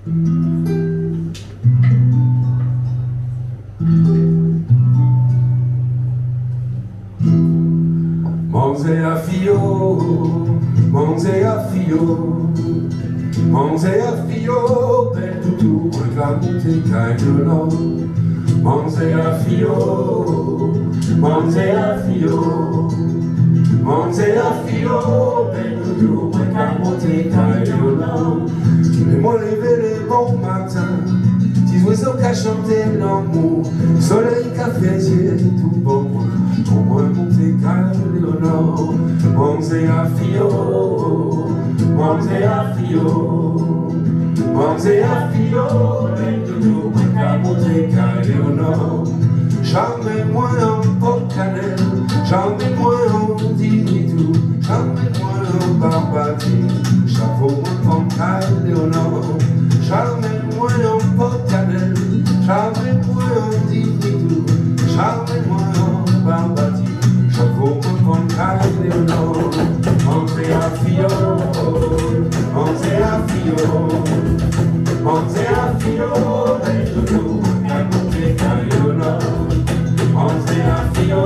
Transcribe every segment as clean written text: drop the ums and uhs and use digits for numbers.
Monze a fio, per tutto quel camute cagliono. Monze a fio, per tutto quel camute cagliono. Et moi lever le bon matin, petits oiseaux qu'a chanté l'amour, soleil qu'a fait tout bon, au moins monter cagliono. Monze a fio, per tutto quel camute cagliono. Jamais moins en pot-cannelle, jamais moins en dimitou, jamais moins en barbati, chapeau moins en caillonneau. Jamais moins en pot-cannelle, jamais moins en dimitou, jamais moins en barbati, chapeau moins en caillonneau. Monte a fio, per tutto quel camute cagliono. Monte a fio,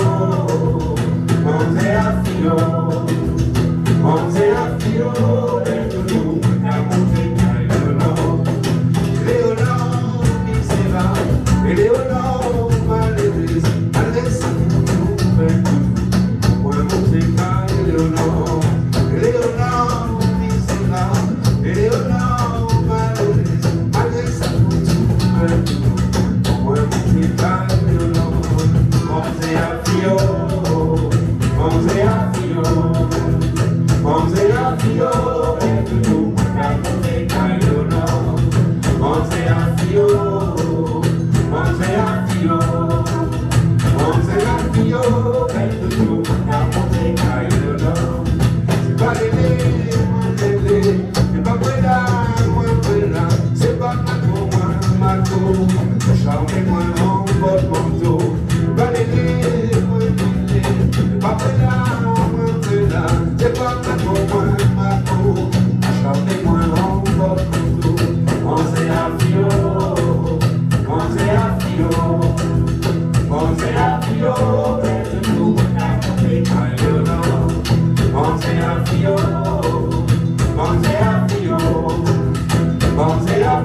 per tutto quel camute cagliono. Leonor misera, e Leonor malheureuse, allez tout per tutto quel camute cagliono. Leonor misera, e Leonor malheureuse, allez tout per tutto quel camute cagliono. Monte a fio, per tutto quel camute cagliono. Monte a fio, per tutto quel camute cagliono. C'est pas l'aimer, c'est pas quella, c'est pas Marco, charmez-moi en votre manteau. Pas l'aimer, c'est pas quella, c'est pas Marco, charmez-moi en votre manteau. Monte a fio, per tutto quel camute cagliono. Monte a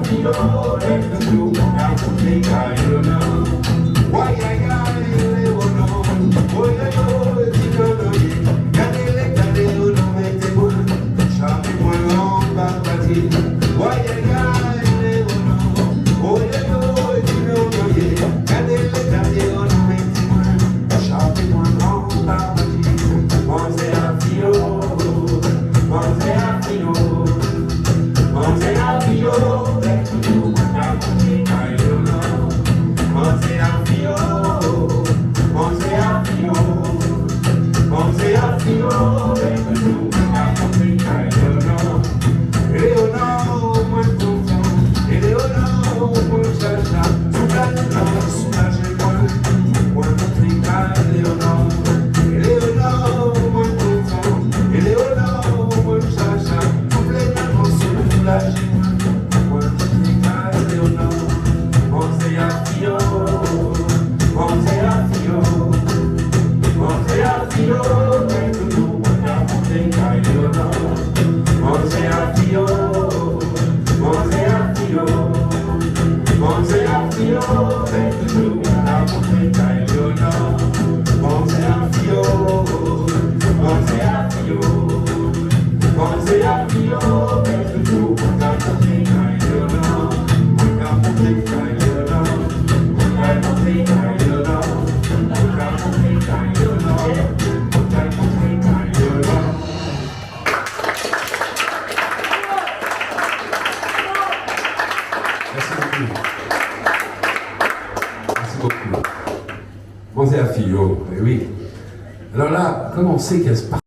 fio, per tutto quel camute cagliono. Guai ai gai, Leonor, oi ai oi, Tinonoye, Cadele, non mette moi, charmez-moi en barbati. Guai ai gai, Leonor, oi ai oi, Tinonoye, Cadele, non mette moi, charmez-moi en barbati. Monte a fio, per tutto quel camute cagliono. Monte a fio, per tutto quel camute cagliono. Leonor moins content, et Leonor moins chacha, soulagez-moi, moins monte cagliono. Leonor moins content, et Leonor moins chacha, complètement soulagez-moi, moins monte cagliono. Monte a fio, per tutto quel camute cagliono. Monte a fio, per tutto quel camute cagliono. Monte a fio, per tutto quel camute cagliono. Quel camute cagliono, quel camute cagliono, quel camute cagliono, quel camute cagliono. Merci beaucoup. Monte a fio, oui. Alors là, comme on sait qu'elle se